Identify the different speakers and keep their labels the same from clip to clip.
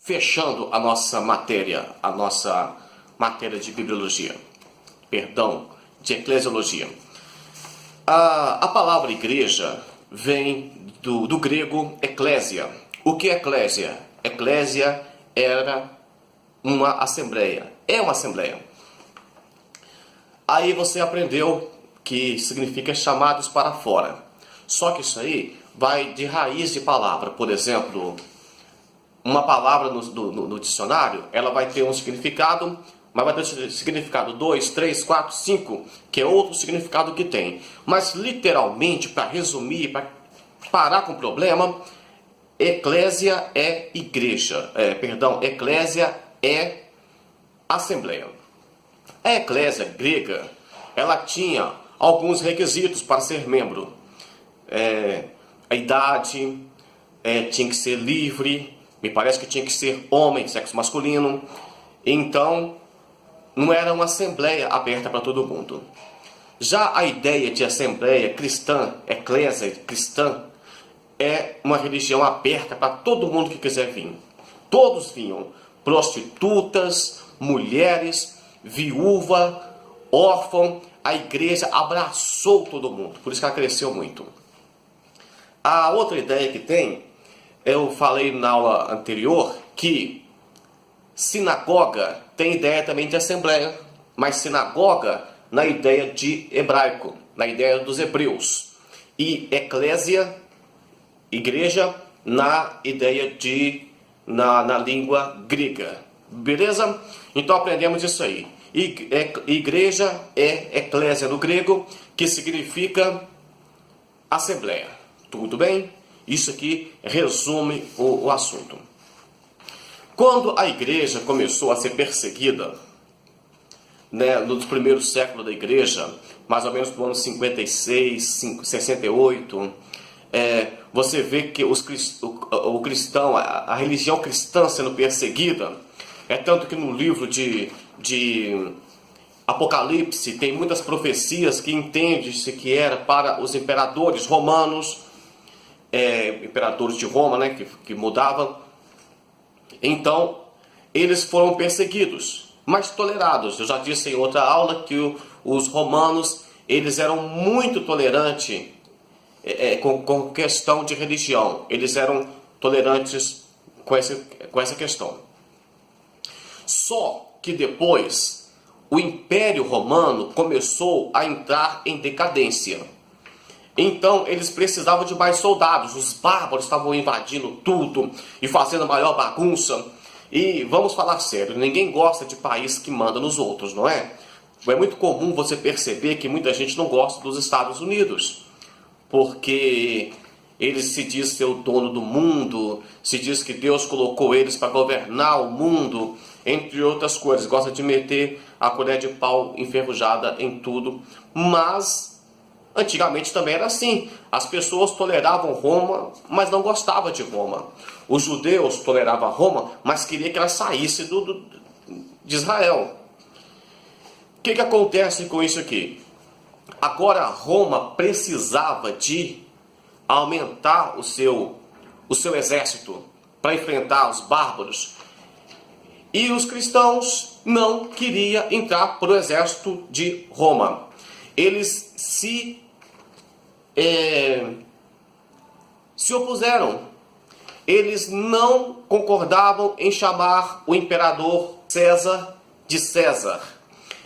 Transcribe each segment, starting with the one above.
Speaker 1: Fechando a nossa matéria de bibliologia, perdão, de eclesiologia. A palavra igreja vem do grego eclésia. O que é eclésia? Eclésia era uma assembleia, é uma assembleia. Aí você aprendeu que significa chamados para fora. Só que isso aí vai de raiz de palavra. Por exemplo, uma palavra no dicionário, ela vai ter um significado, mas vai ter um significado 2, 3, 4, 5, que é outro significado que tem. Mas literalmente, para resumir, para parar com o problema, eclésia é igreja. Eclésia é assembleia. A eclésia grega, ela tinha alguns requisitos para ser membro. A idade, tinha que ser livre, me parece que tinha que ser homem, sexo masculino. Então, não era uma assembleia aberta para todo mundo. Já a ideia de assembleia cristã, eclésia cristã, é uma religião aberta para todo mundo que quiser vir. Todos vinham, prostitutas, mulheres, viúva, órfão. A igreja abraçou todo mundo, por isso que ela cresceu muito. A outra ideia que tem, eu falei na aula anterior, que sinagoga tem ideia também de assembleia, mas sinagoga na ideia de hebraico, na ideia dos hebreus. E eclésia, igreja, na ideia de, na língua grega. Beleza? Então aprendemos isso aí. Igreja é eclésia no grego, que significa assembleia. Tudo bem? Isso aqui resume o assunto. Quando a igreja começou a ser perseguida, nos primeiros séculos da igreja, mais ou menos no ano 56, 68, você vê que o cristão, a religião cristã sendo perseguida. É tanto que no livro de Apocalipse tem muitas profecias que entende-se que era para os imperadores romanos, imperadores de Roma, né, que mudavam. Então, eles foram perseguidos, mas tolerados. Eu já disse em outra aula que os romanos, eles eram muito tolerantes com questão de religião. Eles eram tolerantes com essa questão. Só que depois, o Império Romano começou a entrar em decadência. Então, eles precisavam de mais soldados. Os bárbaros estavam invadindo tudo e fazendo a maior bagunça. E vamos falar sério, ninguém gosta de país que manda nos outros, não é? É muito comum você perceber que muita gente não gosta dos Estados Unidos, porque eles se diz ser o dono do mundo, se diz que Deus colocou eles para governar o mundo, entre outras coisas. Gosta de meter a colher de pau enferrujada em tudo, mas antigamente também era assim. As pessoas toleravam Roma, mas não gostavam de Roma. Os judeus toleravam Roma, mas queriam que ela saísse de Israel. O que acontece com isso aqui? Agora Roma precisava de aumentar o seu exército para enfrentar os bárbaros. E os cristãos não queriam entrar para o exército de Roma. Eles se opuseram. Eles não concordavam em chamar o imperador César de César.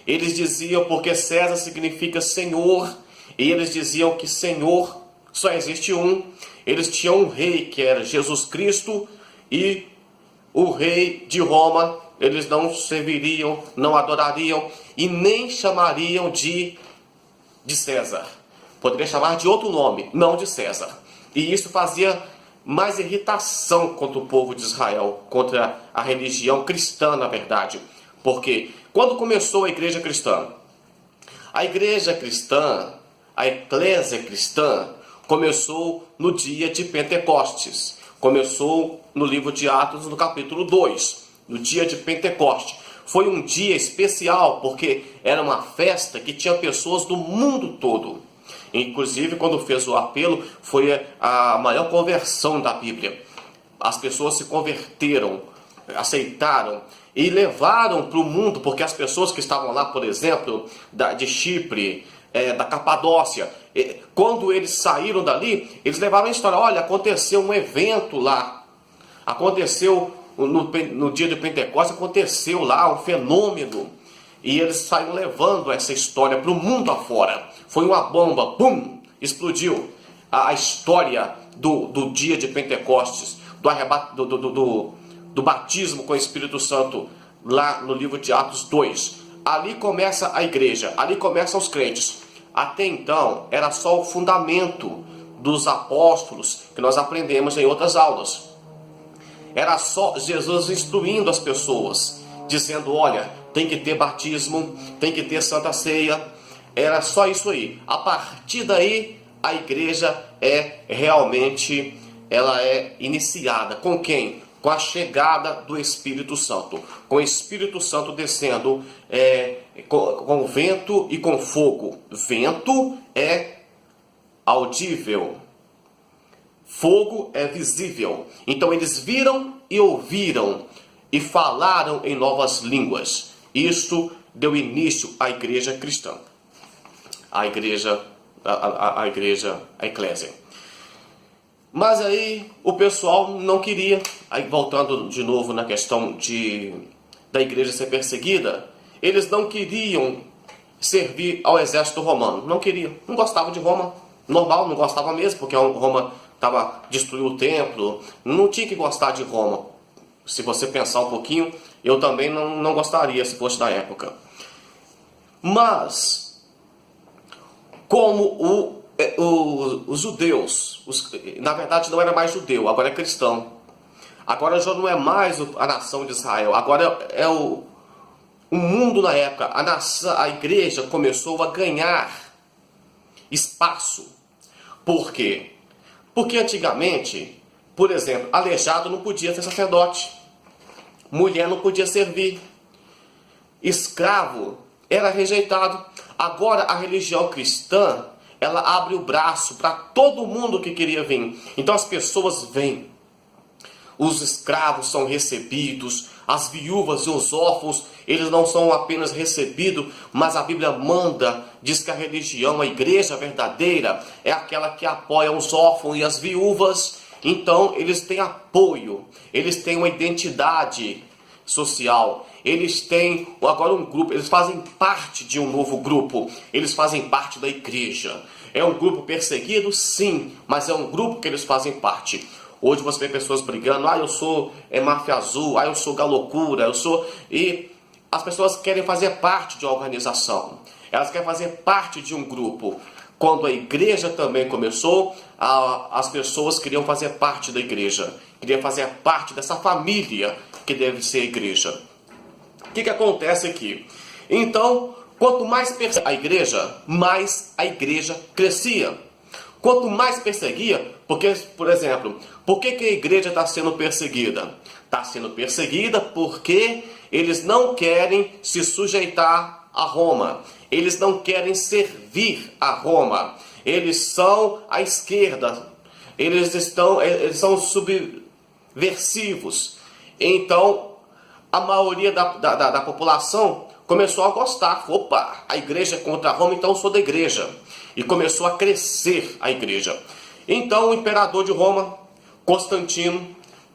Speaker 1: Eles diziam, porque César significa Senhor, e eles diziam que Senhor só existe um. Eles tinham um rei que era Jesus Cristo, e o rei de Roma eles não serviriam, não adorariam e nem chamariam de César. Poderia chamar de outro nome, não de César. E isso fazia mais irritação contra o povo de Israel, contra a religião cristã, na verdade. Porque quando começou a igreja cristã, a eclésia cristã, começou no dia de Pentecostes. Começou no livro de Atos, no capítulo 2, no dia de Pentecostes. Foi um dia especial, porque era uma festa que tinha pessoas do mundo todo. Inclusive, quando fez o apelo, foi a maior conversão da Bíblia. As pessoas se converteram aceitaram e levaram para o mundo, porque as pessoas que estavam lá, por exemplo, de Chipre, da Capadócia, quando eles saíram dali, eles levaram a história: olha, aconteceu um evento lá, aconteceu no dia de Pentecostes, aconteceu lá um fenômeno, e eles saíram levando essa história para o mundo afora. Foi uma bomba, bum, explodiu a história do dia de Pentecostes, do batismo com o Espírito Santo, lá no livro de Atos 2. Ali começa a igreja, ali começam os crentes. Até então era só o fundamento dos apóstolos, que nós aprendemos em outras aulas. Era só Jesus instruindo as pessoas, dizendo: olha, tem que ter batismo, tem que ter santa ceia. Era só isso aí. A partir daí, a igreja realmente iniciada. Com quem? Com a chegada do Espírito Santo. Com o Espírito Santo descendo com vento e com fogo. Vento é audível, fogo é visível. Então eles viram e ouviram e falaram em novas línguas. Isto deu início à igreja cristã, a eclésia. Mas aí o pessoal não queria. Aí, voltando de novo na questão da igreja ser perseguida, eles não queriam servir ao exército romano. Não queriam, não gostavam de Roma. Normal, não gostava mesmo, porque Roma destruiu o templo. Não tinha que gostar de Roma. Se você pensar um pouquinho, eu também não gostaria se fosse da época. Mas, como os judeus, na verdade não era mais judeu, agora é cristão. Agora já não é mais a nação de Israel, agora é o mundo na época. A igreja começou a ganhar espaço. Por quê? Porque antigamente, por exemplo, aleijado não podia ser sacerdote, mulher não podia servir, escravo era rejeitado. Agora a religião cristã, ela abre o braço para todo mundo que queria vir. Então as pessoas vêm. Os escravos são recebidos, as viúvas e os órfãos, eles não são apenas recebidos, mas a Bíblia diz que a religião, a igreja verdadeira, é aquela que apoia os órfãos e as viúvas. Então eles têm apoio, eles têm uma identidade social, eles têm agora um grupo, eles fazem parte de um novo grupo, eles fazem parte da igreja. É um grupo perseguido? Sim, mas é um grupo que eles fazem parte. Hoje você vê pessoas brigando: eu sou máfia azul, eu sou galocura, E as pessoas querem fazer parte de uma organização, elas querem fazer parte de um grupo. Quando a igreja também começou, as pessoas queriam fazer parte da igreja, queriam fazer parte dessa família que deve ser a igreja. O que acontece aqui? Então, quanto mais perseguia a igreja, mais a igreja crescia. Quanto mais perseguia, porque, por exemplo, por que a igreja está sendo perseguida? Está sendo perseguida porque eles não querem se sujeitar a Roma. Eles não querem servir a Roma. Eles são a esquerda. Eles são subversivos. Então, a maioria da população começou a gostar. Opa, a igreja é contra Roma, então eu sou da igreja. E começou a crescer a igreja. Então o imperador de Roma, Constantino,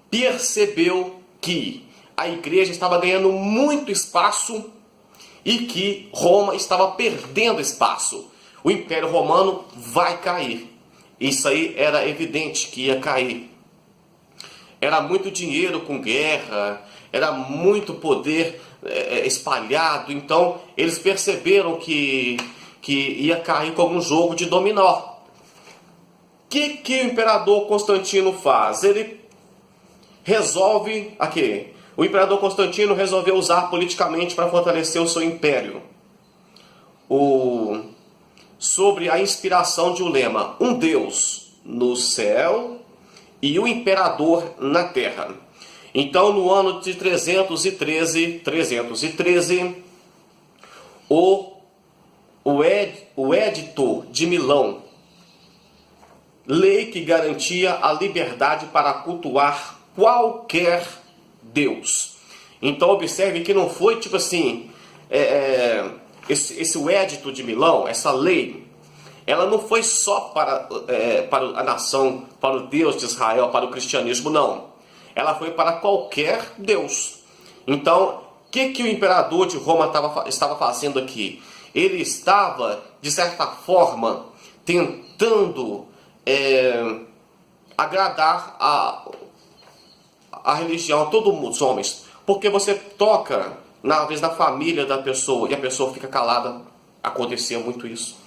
Speaker 1: percebeu que a igreja estava ganhando muito espaço e que Roma estava perdendo espaço. O Império Romano vai cair. Isso aí era evidente que ia cair. Era muito dinheiro com guerra, era muito poder espalhado. Então eles perceberam que ia cair como um jogo de dominó. O que o imperador Constantino faz? Ele resolve aqui. O imperador Constantino resolveu usar politicamente para fortalecer o seu império. Sobre a inspiração de um lema: um Deus no céu e o imperador na terra. Então, no ano de 313, o Edito de Milão, lei que garantia a liberdade para cultuar qualquer Deus. Então observe que não foi tipo assim, esse Edito de Milão, essa lei, ela não foi só para a nação, para o Deus de Israel, para o cristianismo, não. Ela foi para qualquer Deus. Então, o que o imperador de Roma estava fazendo aqui? Ele estava, de certa forma, tentando agradar a religião, a todos os homens. Porque você toca, às vezes, na família da pessoa e a pessoa fica calada. Acontecia muito isso.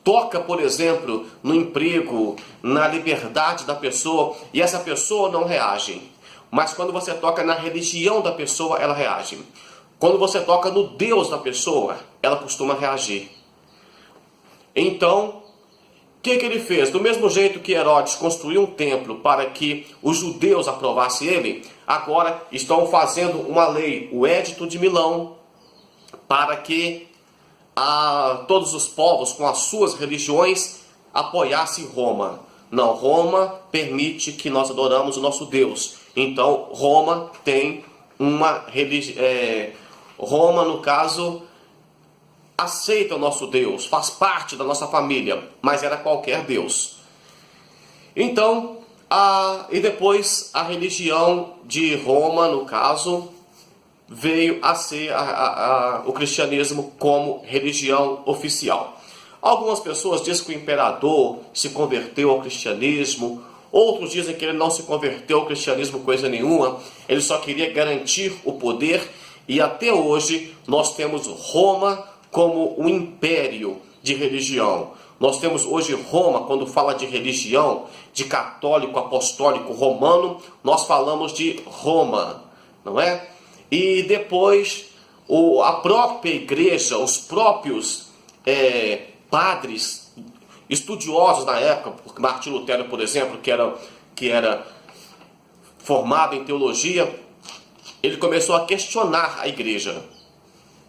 Speaker 1: Toca, por exemplo, no emprego, na liberdade da pessoa e essa pessoa não reage. Mas quando você toca na religião da pessoa, ela reage. Quando você toca no Deus da pessoa, ela costuma reagir. Então, o que ele fez? Do mesmo jeito que Herodes construiu um templo para que os judeus aprovassem ele, agora estão fazendo uma lei, o Edito de Milão, para que todos os povos com as suas religiões apoiassem Roma. Não, Roma permite que nós adoramos o nosso Deus. Então, Roma tem uma religião. Roma, no caso, aceita o nosso Deus, faz parte da nossa família, mas era qualquer Deus. Então, e depois a religião de Roma, no caso, veio a ser o cristianismo como religião oficial. Algumas pessoas dizem que o imperador se converteu ao cristianismo, outros dizem que ele não se converteu ao cristianismo coisa nenhuma, ele só queria garantir o poder, e até hoje nós temos Roma como um império de religião. Nós temos hoje Roma, quando fala de religião, de católico, apostólico, romano, nós falamos de Roma, não é? E depois a própria igreja, os próprios padres estudiosos na época, porque Martim Lutero, por exemplo, que era formado em teologia, ele começou a questionar a igreja.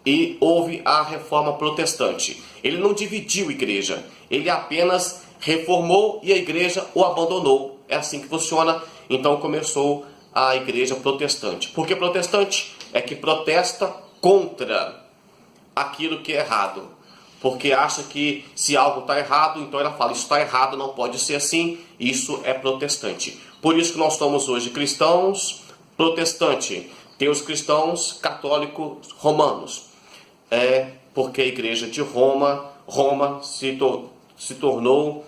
Speaker 1: E houve a reforma protestante. Ele não dividiu a igreja, ele apenas reformou e a igreja o abandonou. É assim que funciona. Então começou a igreja protestante. Por que protestante? É que protesta contra aquilo que é errado. Porque acha que se algo está errado, então ela fala, isso está errado, não pode ser assim, isso é protestante. Por isso que nós somos hoje cristãos protestantes. Tem os cristãos católicos romanos. Porque a igreja de Roma se tornou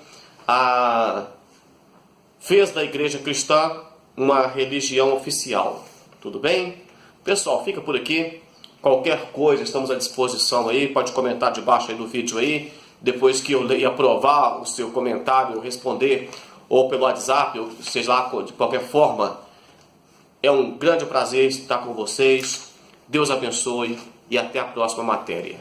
Speaker 1: fez da igreja cristã uma religião oficial. Tudo bem? Pessoal, fica por aqui. Qualquer coisa, estamos à disposição aí. Pode comentar debaixo aí do vídeo aí. Depois que eu ler e aprovar o seu comentário, eu responder, ou pelo WhatsApp, ou seja lá, de qualquer forma. É um grande prazer estar com vocês. Deus abençoe e até a próxima matéria.